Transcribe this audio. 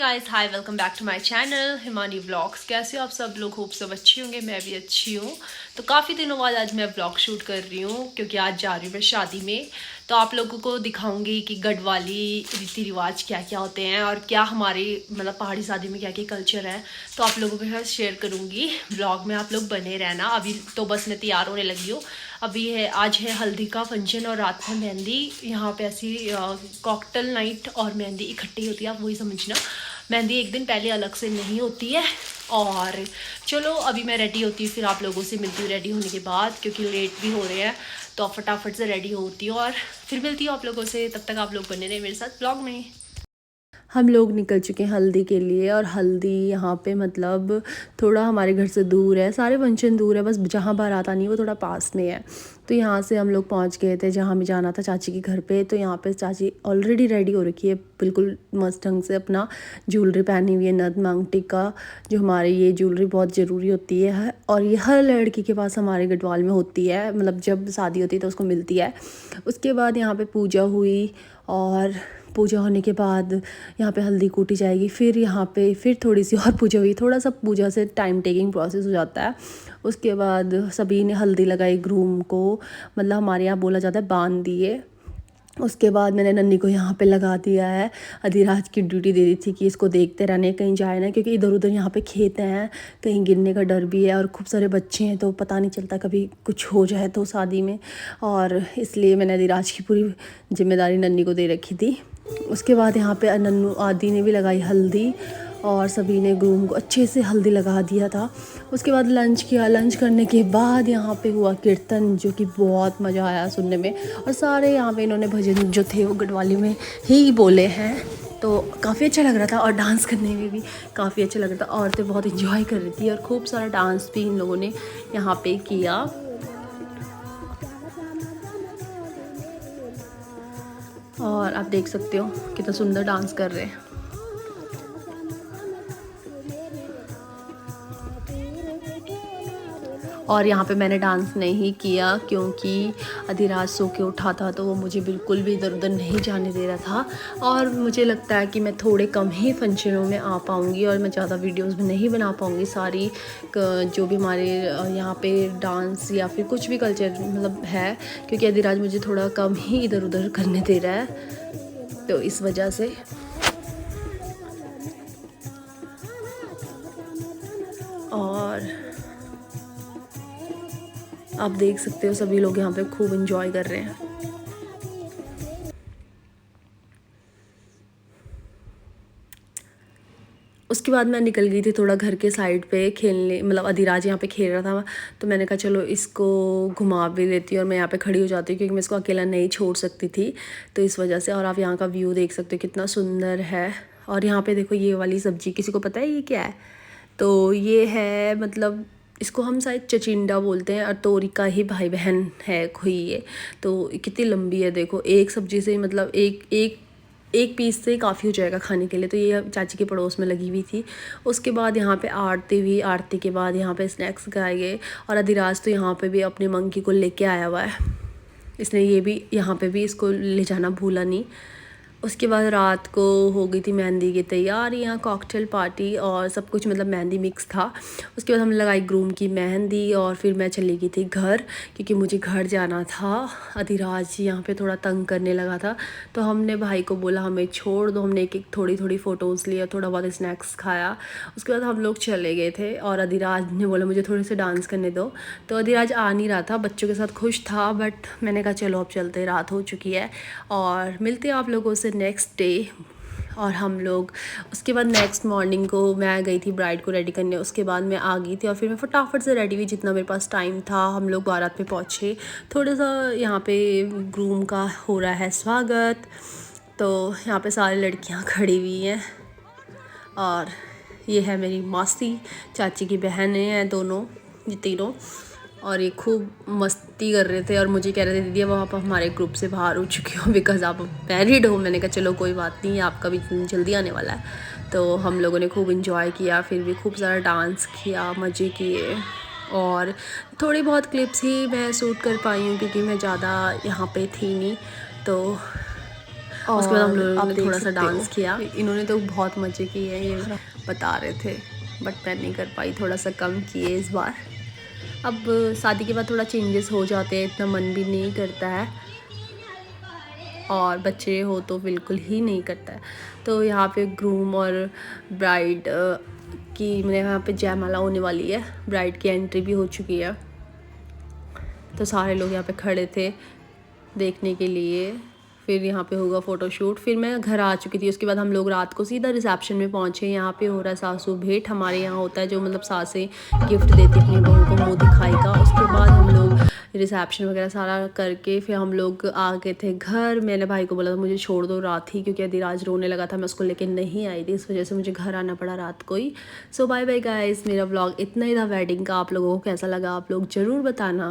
Guys hi, welcome back to my channel Himani vlogs. कैसे हो आप सब लोग? होप सब अच्छे होंगे, मैं भी अच्छी हूँ। तो काफ़ी दिनों बाद आज मैं व्लॉग शूट कर रही हूँ क्योंकि आज जा रही हूँ मैं शादी में। तो आप लोगों को दिखाऊंगी कि गढ़वाली रीति रिवाज क्या क्या होते हैं और क्या हमारी मतलब पहाड़ी शादी में क्या क्या कल्चर है। तो आप लोगों के साथ शेयर करूँगी व्लॉग में, आप लोग बने रहना। अभी तो बस मैं तैयार होने लगी हूँ। अभी है आज है हल्दी का फंक्शन और रात में मेहंदी। यहाँ पे ऐसी कॉकटेल नाइट और मेहंदी इकट्ठी होती है, आप वही समझना। मेहंदी एक दिन पहले अलग से नहीं होती है। और चलो अभी मैं रेडी होती हूँ, फिर आप लोगों से मिलती हूँ रेडी होने के बाद, क्योंकि लेट भी हो रहे हैं। तो फटाफट से रेडी होती हूँ और फिर मिलती हूँ आप लोगों से। तब तक आप लोग बने रहे मेरे साथ ब्लॉग में। हम लोग निकल चुके हैं हल्दी के लिए। और हल्दी यहाँ पे मतलब थोड़ा हमारे घर से दूर है, सारे फंक्शन दूर है, बस जहाँ बारात आनी है वो थोड़ा पास में है। तो यहाँ से हम लोग पहुँच गए थे जहाँ हमें जाना था, चाची के घर पे। तो यहाँ पे चाची ऑलरेडी रेडी हो रखी है, बिल्कुल मस्त ढंग से अपना ज्वेलरी पहनी हुई है, नथ मांग टिक्का। जो हमारे ये ज्वेलरी बहुत ज़रूरी होती है और ये हर लड़की के पास हमारे गढ़वाल में होती है, मतलब जब शादी होती है तो उसको मिलती है। उसके बाद यहाँ पे पूजा हुई और पूजा होने के बाद यहाँ पे हल्दी कूटी जाएगी। फिर यहाँ पे फिर थोड़ी सी और पूजा हुई, थोड़ा सा पूजा से टाइम टेकिंग प्रोसेस हो जाता है। उसके बाद सभी ने हल्दी लगाई ग्रूम को, मतलब हमारे यहाँ बोला जाता है बांध दिए। उसके बाद मैंने नन्नी को यहाँ पे लगा दिया है। अधिराज की ड्यूटी दे दी थी कि इसको देखते रहने, कहीं जाए ना, क्योंकि इधर उधर यहाँ पे खेत हैं, कहीं गिरने का डर भी है और खूब सारे बच्चे हैं, तो पता नहीं चलता कभी कुछ हो जाए तो शादी में। और इसलिए मैंने अधिराज की पूरी जिम्मेदारी नन्नी को दे रखी थी। उसके बाद यहाँ पे नन्नू आदि ने भी लगाई हल्दी और सभी ने ग्रूम को अच्छे से हल्दी लगा दिया था। उसके बाद लंच किया। लंच करने के बाद यहाँ पे हुआ कीर्तन, जो कि बहुत मज़ा आया सुनने में। और सारे यहाँ पे इन्होंने भजन जो थे वो गढ़वाली में ही बोले हैं, तो काफ़ी अच्छा लग रहा था। और डांस करने में भी काफ़ी अच्छा लग रहा था, औरतें बहुत इंजॉय कर रही थी और खूब सारा डांस भी इन लोगों ने यहाँ पे किया। और आप देख सकते हो कितना सुंदर डांस कर रहे हैं। और यहाँ पे मैंने डांस नहीं किया क्योंकि अधिराज सो के उठा था, तो वो मुझे बिल्कुल भी इधर उधर नहीं जाने दे रहा था। और मुझे लगता है कि मैं थोड़े कम ही फंक्शनों में आ पाऊँगी और मैं ज़्यादा वीडियोस भी नहीं बना पाऊँगी। सारी जो भी हमारे यहाँ पे डांस या फिर कुछ भी कल्चर मतलब है, क्योंकि अधिराज मुझे थोड़ा कम ही इधर उधर करने दे रहा है, तो इस वजह से। और आप देख सकते हो सभी लोग यहाँ पे खूब एंजॉय कर रहे हैं। उसके बाद मैं निकल गई थी थोड़ा घर के साइड पे खेलने, मतलब अधिराज यहाँ पे खेल रहा था, तो मैंने कहा चलो इसको घुमा भी लेती हूँ और मैं यहाँ पे खड़ी हो जाती हूँ, क्योंकि मैं इसको अकेला नहीं छोड़ सकती थी, तो इस वजह से। और आप यहाँ का व्यू देख सकते हो कितना सुंदर है। और यहाँ पे देखो ये वाली सब्ज़ी, किसी को पता है ये क्या है? तो ये है, मतलब इसको हम शायद चचिंडा बोलते हैं, और तोरी का ही भाई बहन है कोई ये। तो कितनी लंबी है देखो, एक सब्जी से मतलब एक एक एक पीस से काफ़ी हो जाएगा खाने के लिए। तो ये चाची के पड़ोस में लगी हुई थी। उसके बाद यहाँ पे आरती हुई, आरती के बाद यहाँ पे स्नैक्स खाए गए। और अधिराज तो यहाँ पे भी अपने मंकी को लेके आया हुआ है, इसने ये भी यहाँ पे भी इसको ले जाना भूला नहीं। उसके बाद रात को हो गई थी मेहंदी की तैयारियाँ, कॉकटेल पार्टी और सब कुछ, मतलब मेहंदी मिक्स था। उसके बाद हमने लगाई ग्रूम की मेहंदी और फिर मैं चली गई थी घर, क्योंकि मुझे घर जाना था। अधिराज यहाँ पे थोड़ा तंग करने लगा था, तो हमने भाई को बोला हमें छोड़ दो। हमने एक एक थोड़ी थोड़ी फ़ोटोज़ लिया, थोड़ा बहुत स्नैक्स खाया। उसके बाद हम लोग चले गए थे और अधिराज ने बोला मुझे थोड़े से डांस करने दो। तो अधिराज आ नहीं रहा था, बच्चों के साथ खुश था, बट मैंने कहा चलो अब चलते, रात हो चुकी है। और मिलते हैं आप लोगों से नेक्स्ट डे। और हम लोग उसके बाद नेक्स्ट मॉर्निंग को मैं गई थी ब्राइड को रेडी करने। उसके बाद मैं आ गई थी और फिर मैं फटाफट से रेडी हुई जितना मेरे पास टाइम था। हम लोग बारात पे पहुँचे। थोड़ा सा यहाँ पे ग्रूम का हो रहा है स्वागत, तो यहाँ पे सारी लड़कियाँ खड़ी हुई हैं। और ये है मेरी मासी, चाची की बहनें हैं दोनों, ये तीनों। और ये खूब मस्ती कर रहे थे और मुझे कह रहे थे दीदी अब आप हमारे ग्रुप से बाहर हो चुके हो बिकॉज़ आप मैरिड हो। मैंने कहा चलो कोई बात नहीं, आपका भी जल्दी आने वाला है। तो हम लोगों ने खूब इंजॉय किया, फिर भी खूब सारा डांस किया, मज़े किए। और थोड़ी बहुत क्लिप्स ही मैं शूट कर पाई हूँ, क्योंकि मैं ज़्यादा यहाँ पे थी नहीं। तो उसके बाद हम लोगों आप ने देख थोड़ा सा सकते डांस हो। किया। इन्होंने तो बहुत मज़े किए हैं, ये बता रहे थे, बट मैं नहीं कर पाई, थोड़ा सा कम किए इस बार। अब शादी के बाद थोड़ा चेंजेस हो जाते हैं, इतना मन भी नहीं करता है, और बच्चे हो तो बिल्कुल ही नहीं करता है। तो यहाँ पे ग्रूम और ब्राइड की मेरे यहाँ पे जयमाला होने वाली है, ब्राइड की एंट्री भी हो चुकी है, तो सारे लोग यहाँ पे खड़े थे देखने के लिए। फिर यहाँ पे होगा फ़ोटोशूट, फिर मैं घर आ चुकी थी। उसके बाद हम लोग रात को सीधा रिसेप्शन में पहुँचे। यहाँ पे हो रहा है सासू भेंट, हमारे यहाँ होता है जो मतलब सासें गिफ्ट देती अपनी बहू को मुँह दिखाई का। उसके बाद हम लोग रिसेप्शन वगैरह सारा करके फिर हम लोग आ गए थे घर। मैंने भाई को बोला था मुझे छोड़ दो रात ही, क्योंकि अधिराज रोने लगा था, मैं उसको लेके नहीं आई थी, इस वजह से मुझे घर आना पड़ा रात को ही। सो बाय बाय गाइस, मेरा व्लॉग इतना ही था वेडिंग का। आप लोगों को कैसा लगा आप लोग ज़रूर बताना।